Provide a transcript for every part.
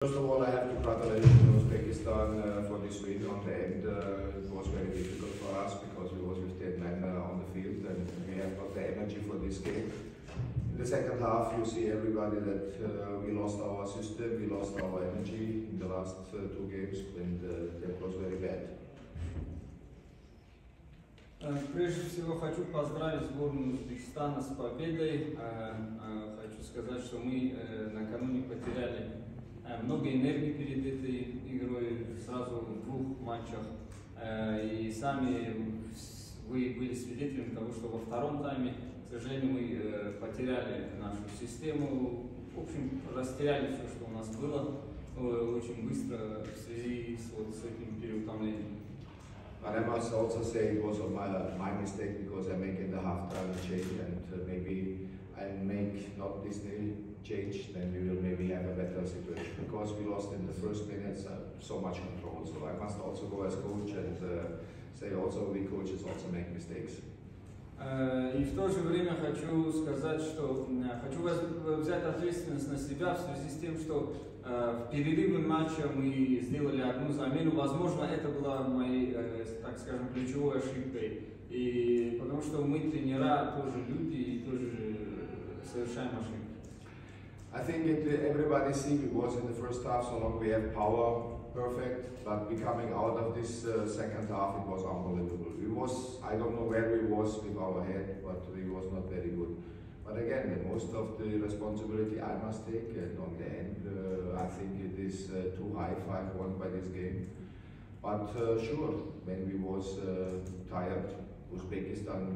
First of all, I have to congratulate Uzbekistan for this win. On the end, it was very difficult for us because we was with 10 men on the field and we have got the energy for this game. In the second half, you see everybody that we lost our system, we lost our energy in the last two games, and that was very bad. Прежде всего хочу поздравить сборную Узбекистана с победой. Хочу сказать, что мы накануне потеряли много энергии перед этой игрой сразу в двух матчах. И сами вы были свидетелями того, что во втором тайме, к сожалению, мы потеряли нашу систему. В общем, растеряли все, что у нас было очень быстро в связи с этим переутомлением. But I must also say it was my mistake because I make in the half-time change and maybe I make not this change, then we will maybe have a better situation because we lost in the first minutes so much control. So I must also go as coach and say also we coaches also make mistakes. И в то же время хочу сказать, что хочу взять ответственность на себя в связи с тем, что в перерыве матча мы сделали одну замену. Возможно, это была моей, так скажем, ключевой ошибкой. И потому что мы тренера тоже люди и тоже совершаем ошибки. I think everybody see it was in the first half so long we have power perfect, but we coming out of this second half it was unbelievable. I don't know where we was with our head, but we was not very good. But again, most of the responsibility I must take, and on the end I think it is too high, 5-1 by this game. But sure, when we was tired, Uzbekistan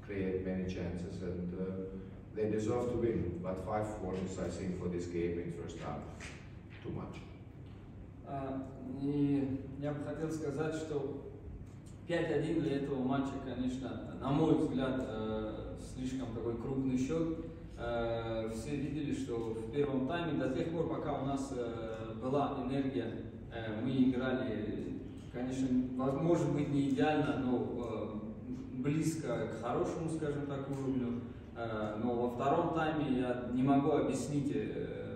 create many chances and they deserve to win. But 5-1 is, I think, for this game in first half, too much. И я бы хотел сказать, что 5-1 для этого матча, конечно, на мой взгляд, слишком такой крупный счет. Все видели, что в первом тайме, до тех пор, пока у нас была энергия, мы играли, конечно, может быть не идеально, но близко к хорошему, скажем так, уровню. Но во втором тайме я не могу объяснить,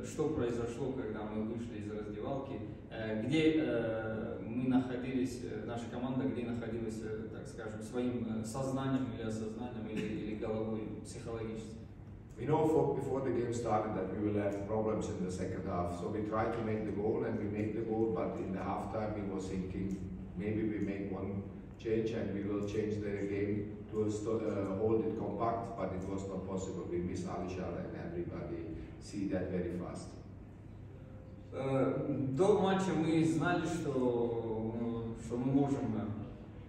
что произошло, когда мы вышли из раздевалки, где мы находились, наша команда, где находилась, так скажем, своим сознанием или осознанием, или головой психологически. We know before the game started that we will have problems in the second half, so we tried to make the goal and we made the goal, but in the halftime we was thinking maybe we make one change and we will change the game to hold it compact, but it was not possible. We missed Alishar and everybody see that very fast. До матча мы знали, что мы можем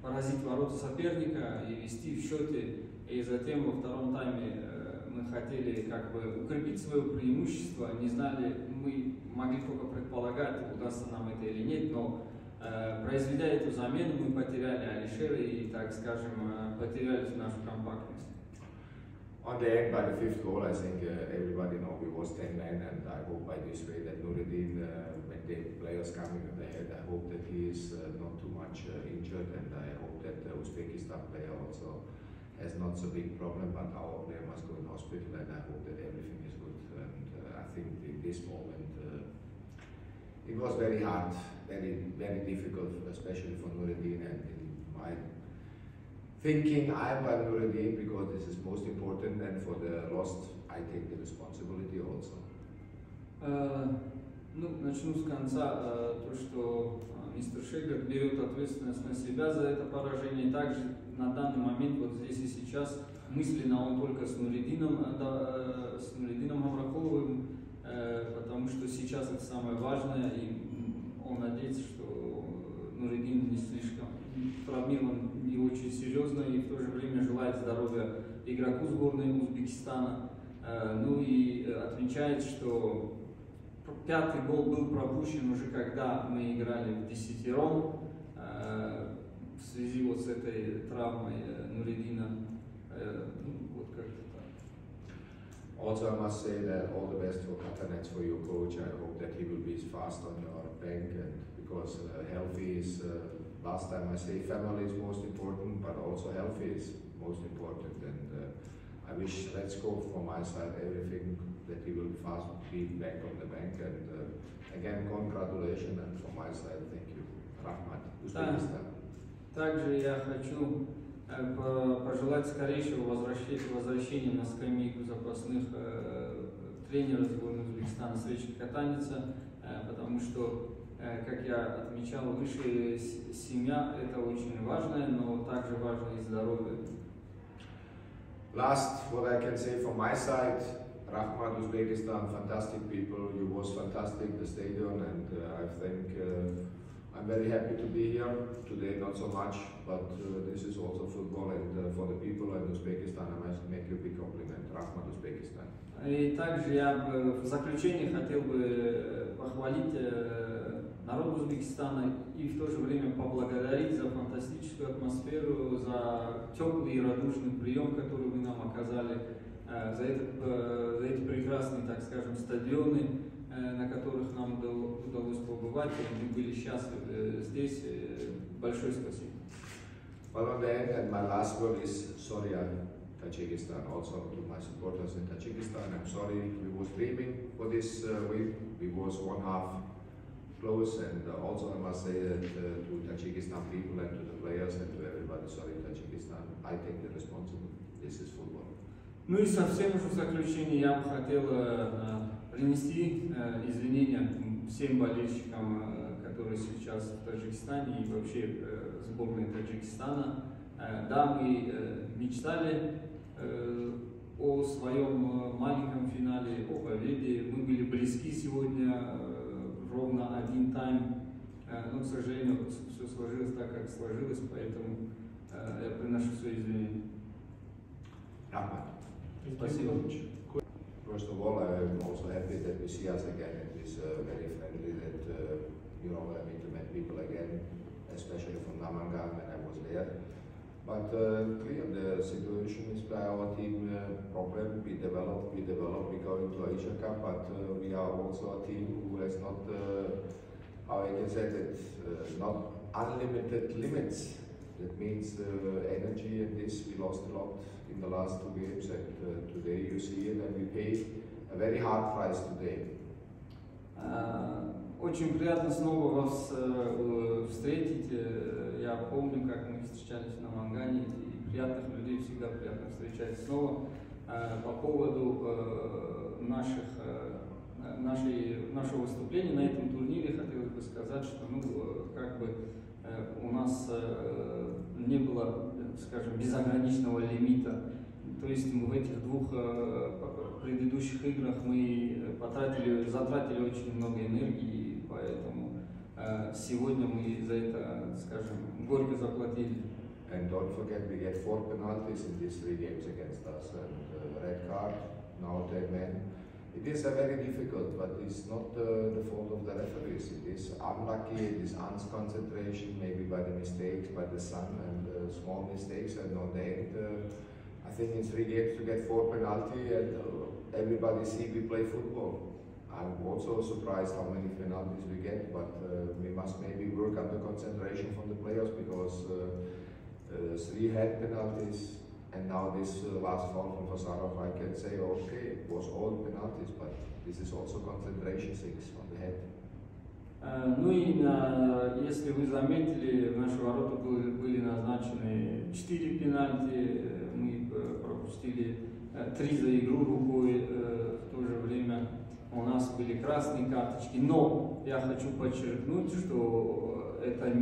поразить ворота соперника и вести в счете, и затем во втором тайме мы хотели как бы укрепить свое преимущество, не знали, мы могли только предполагать, удастся нам это или нет, но произведя эту замену, мы потеряли Алишера и, так скажем, потеряли нашу компактность. On the end, by the fifth goal, I think everybody know we was 10 men, and I hope by this way that Nureddin, when the players coming ahead, I hope that he is not too much injured, and I hope that the Uzbekistan player also has not so big problem, but our player must go in hospital, and I hope that everything is good. And I think in this moment, it was very hard, very difficult, especially for Nureddin, and in my thinking I'm by Nureddin because this is most important, and for the lost I take the responsibility also. Ну, начну с конца, то, что мистер Шегер берет ответственность на себя за это поражение. Также на данный момент, вот здесь и сейчас, мысленно он только с Нуреддином Амракуловым, потому что сейчас это самое важное, и он надеется, что Нуреддин не слишком травмирован и очень серьезно, и в то же время желает здоровья игроку сборной Узбекистана. Ну и отмечает, что пятый гол был пропущен уже когда мы играли в десятером в связи вот с этой травмой Нуреддина. Вот как-то так. Also, I must say that all the best for Katanets, for your coach. I hope that he will be fast on your bank, and because healthy is last time I say family is most important, but also healthy is most important. And I wish, let's go from my side, everything that he will fast be back on the bank. And again, congratulations, and from my side, thank you. Rahmat, Uzbekistan. Также я хочу пожелать скорейшего возвращения на скамейку запасных тренера сборной Узбекистана Сречи Катаница, потому что, как я отмечал выше, семья это очень важно, но также важно и здоровье. Last, what I can say from my side, Rahmat, Uzbekistan, fantastic people. You was fantastic, the stadium, and I think I'm very happy to be here. Today not so much, but this is also football, and for the people in Uzbekistan, I must make you a big compliment. Rahmat, Uzbekistan. И также я в заключение хотел бы похвалить народ Узбекистана и в то же время поблагодарить за фантастическую атмосферу, за теплый и радушный прием, который вы нам оказали, за эти прекрасные, так скажем, стадионы, на которых нам удалось побывать, и мы были счастливы здесь. Большое спасибо. Well, on the end, and my last word is sorry, Tajikistan, also to my supporters in Tajikistan. I'm sorry, we was dreaming for this win. We was one half close, and also I must say that to Tajikistan people and to the players and to everybody, sorry, Tajikistan, I take the responsibility. This is football. Ну и совсем уже в заключение я бы хотел принести извинения всем болельщикам, которые сейчас в Таджикистане и вообще сборной Таджикистана. Да, мы мечтали о своем маленьком финале, о победе. Мы были близки сегодня, ровно один тайм, но, к сожалению, все сложилось так, как сложилось, поэтому я приношу свои извинения. Спасибо. First of all, I'm also happy that we see us again. It is very friendly that I meet to meet people again, especially from Namangan when I was there. But clear, the situation is by our team problem. We develop, we go into Asia Cup, but we are also a team who has not, how I can say that, not unlimited limits. That means energy, and this we lost a lot in the last 2 games, and today you see it, and we paid a very hard price today. Очень приятно снова вас встретить. Я помню, как мы встречались на Мангане, и приятных людей всегда приятно встречать снова. По поводу нашего выступления на этом турнире хотелось бы сказать, что у нас не было, скажем, безограничного лимита. То есть мы в этих двух предыдущих играх мы затратили очень много энергии, поэтому сегодня мы за это, скажем, горько заплатили. And don't forget, we get 4 penalties in these 3 games against us, and red card, now 10 men. It is very difficult, but it's not the fault of the referees. It is unlucky, it is unconcentration, maybe by the mistakes, by the sun, and small mistakes, and on the end, I think in 3 games to get 4 penalty, and everybody see we play football. I'm also surprised how many penalties we get, but we must maybe work on the concentration from the players, because 3 head penalties, and now this last one from Vasarov, I can say, okay, it was all penalties, but this is also concentration 6 on the head. Ну и если вы заметили, в наши ворота были назначены 4 пенальти, мы пропустили 3 за игру рукой, в то же время у нас были красные карточки, но я хочу подчеркнуть, что это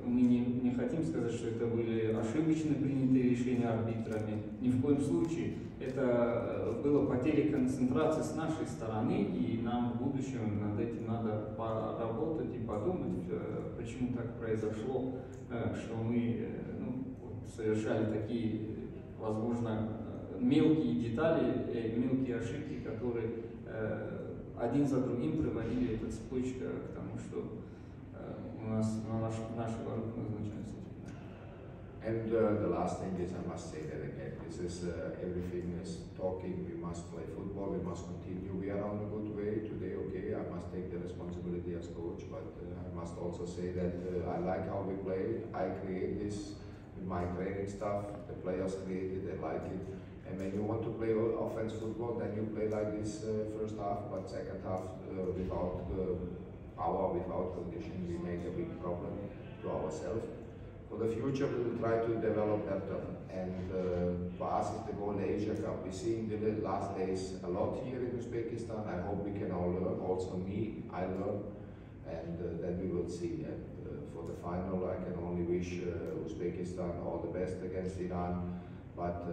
мы не хотим сказать, что это были ошибочно принятые решения арбитрами, ни в коем случае. Это было потеря концентрации с нашей стороны, и нам в будущем над этим надо поработать и подумать, почему так произошло, что мы совершали такие, возможно, мелкие детали, мелкие ошибки, которые один за другим приводили эту цепочку к тому, что у нас наши ворота назначаются. And the last thing is, I must say that again, this is everything is talking, we must play football, we must continue, we are on a good way today, okay, I must take the responsibility as coach, but I must also say that I like how we play, I create this with my training staff, the players create it, they like it, And when you want to play offense football, then you play like this first half, but second half without power, without condition, we make a big problem to ourselves. For the future, we will try to develop better. And for us, it's the goal Asia Cup. We see in the last days a lot here in Uzbekistan. I hope we can all learn. Also me, I learn. And then we will see. And for the final, I can only wish Uzbekistan all the best against Iran. But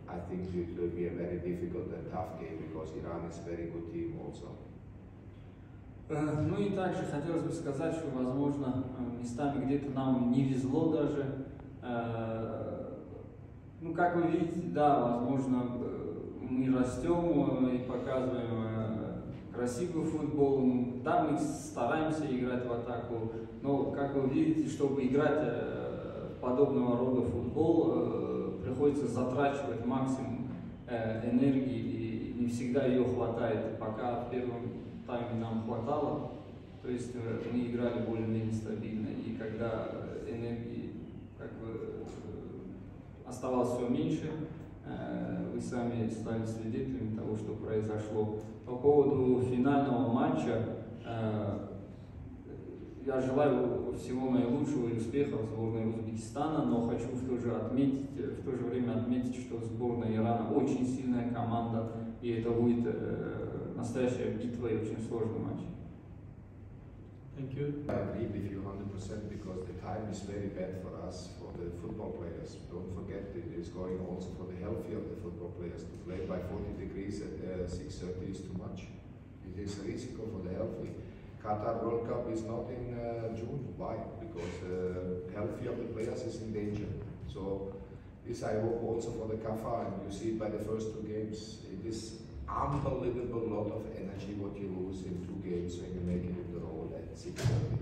I think it will be a very difficult and tough game because Iran is a very good team also. Ну и также хотелось бы сказать, что, возможно, местами где-то нам не везло даже. Ну, как вы видите, да, возможно, мы растем и показываем красивый футбол. Да, мы стараемся играть в атаку, но, как вы видите, чтобы играть подобного рода футбол, приходится затрачивать максимум энергии, и не всегда ее хватает. Пока в первом тайме нам хватало, то есть мы играли более-менее стабильно, и когда энергии как бы оставалось все меньше, вы сами стали свидетелями того, что произошло. По поводу финального матча, я желаю всего наилучшего и успехов сборной Узбекистана, но хочу в то же время отметить, что сборная Ирана очень сильная команда, и это будет настоящая битва и очень сложный матч. Thank you. I agree with you 100% because the time is very bad for us, for the football players. Don't forget it is going also for the healthy of the football players. To play by 40 degrees at 6:30 is too much. It is a risk for the healthy. Qatar World Cup is not in June. Why? Because healthy of the players is in danger. So this I hope also for the Qatar, and you see it by the first two games. It is unbelievable lot of energy what you lose in 2 games when you make it in the row at 6:30.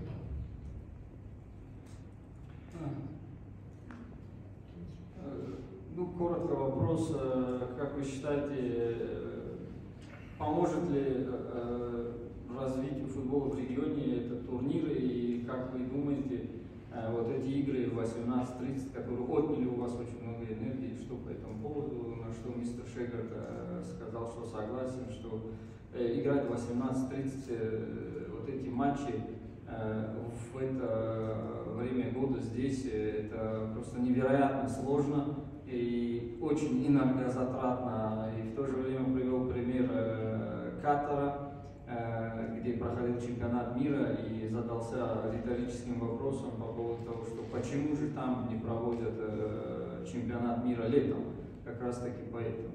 Ну, коротко вопрос. Как вы считаете, поможет ли развитию футбола в регионе этот турнир, и как вы думаете, вот эти игры в 18:30, которые отняли у вас очень много энергии, что по этому поводу, на что мистер Шегард сказал, что согласен, что играть в 18:30 вот эти матчи в это время года здесь, это просто невероятно сложно и очень энергозатратно. И в то же время привел пример Катара, где проходил чемпионат мира, и задался риторическим вопросом по поводу того, что почему же там не проводят чемпионат мира летом, как раз таки поэтому.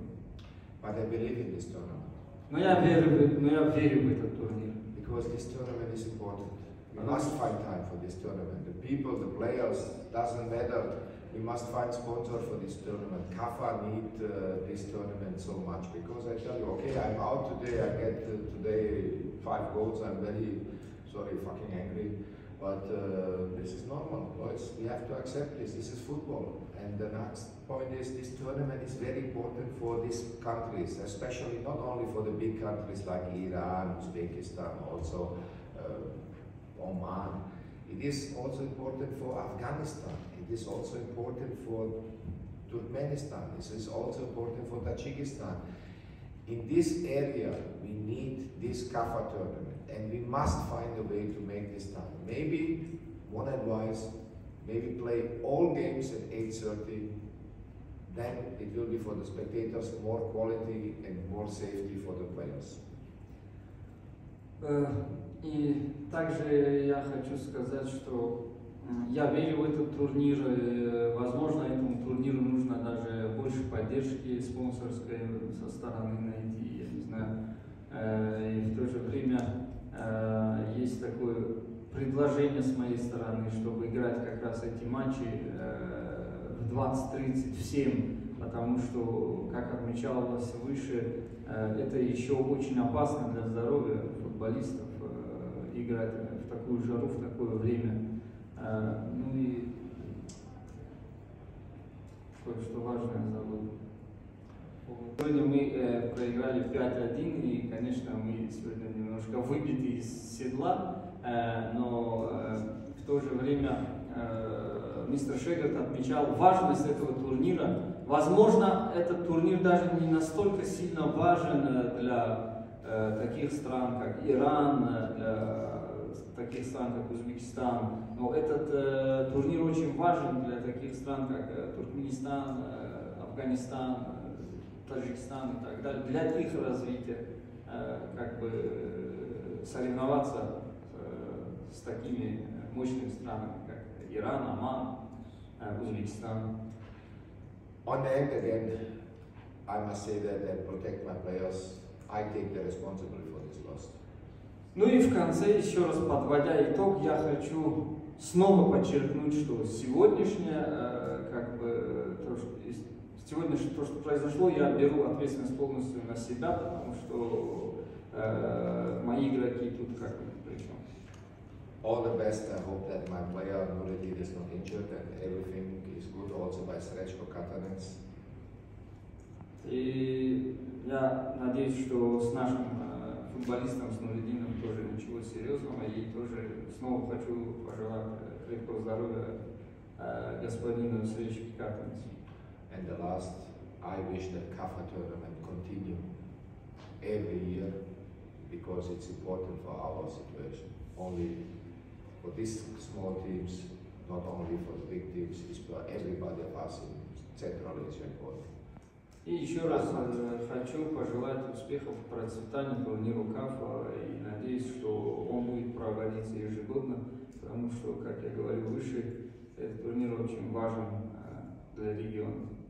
But I believe in this tournament. Но я верю в этот турнир. Because this tournament is important. We must find time for this tournament. The people, the players, doesn't matter. We must find sponsor for this tournament. Kafa need this tournament so much because I tell you, okay, I'm out today. I get today 5 goals. I'm very fucking angry. But this is normal, boys. We have to accept this. This is football. And the next point is this tournament is very important for these countries, especially not only for the big countries like Iran, Uzbekistan, also Oman. It is also important for Afghanistan. It is also important for Turkmenistan. This is also important for Tajikistan. In this area, we need this Kafa tournament, and we must find a way to make this time. Maybe, one advice, maybe play all games at 8:30. Then it will be for the spectators more quality and more safety for the players. И также я хочу сказать, что я верю в этот турнир. Возможно, этому турниру нужно даже больше поддержки спонсорской со стороны найти, я не знаю. И в то же время есть такое предложение с моей стороны, чтобы играть как раз эти матчи в 20:30 всем, потому что, как отмечалось выше, это еще очень опасно для здоровья футболистов играть в такую жару, в такое время. Ну и кое-что важное забыл. Сегодня мы проиграли 5:1, и, конечно, мы сегодня немножко выбиты из седла, но в то же время мистер Шегард отмечал важность этого турнира Возможно, этот турнир даже не настолько сильно важен для таких стран, как Иран, для таких стран, как Узбекистан. Но этот турнир очень важен для таких стран, как Туркменистан, Афганистан, Таджикистан и так далее. Для их развития как бы соревноваться с такими мощными странами, как Иран, Оман, Узбекистан. On the end again, I must say that protect my players, I take the responsibility for this loss. Ну и в конце, еще раз подводя итог, я хочу снова подчеркнуть, что сегодняшнее, то, что произошло, я беру ответственность полностью на себя, потому что мои игроки тут как бы ни при чем. All the best. I hope that my player Nureddin is not injured and everything is good also by Srečko Katanec. И я надеюсь, что с нашим футболистом, с Нуреддином, тоже ничего серьезного. И тоже снова хочу пожелать крепкого здоровья господину Srečki Katanec. And the last, I wish that CAFA tournament continue every year because it's important for our situation. Only for these small teams, not only for the big teams, it's for everybody of us in Central Asia important. И еще раз хочу пожелать успехов, процветания турниру КАФА и надеюсь, что он будет проводиться ежегодно, потому что, как я говорил выше, этот турнир очень важен для региона.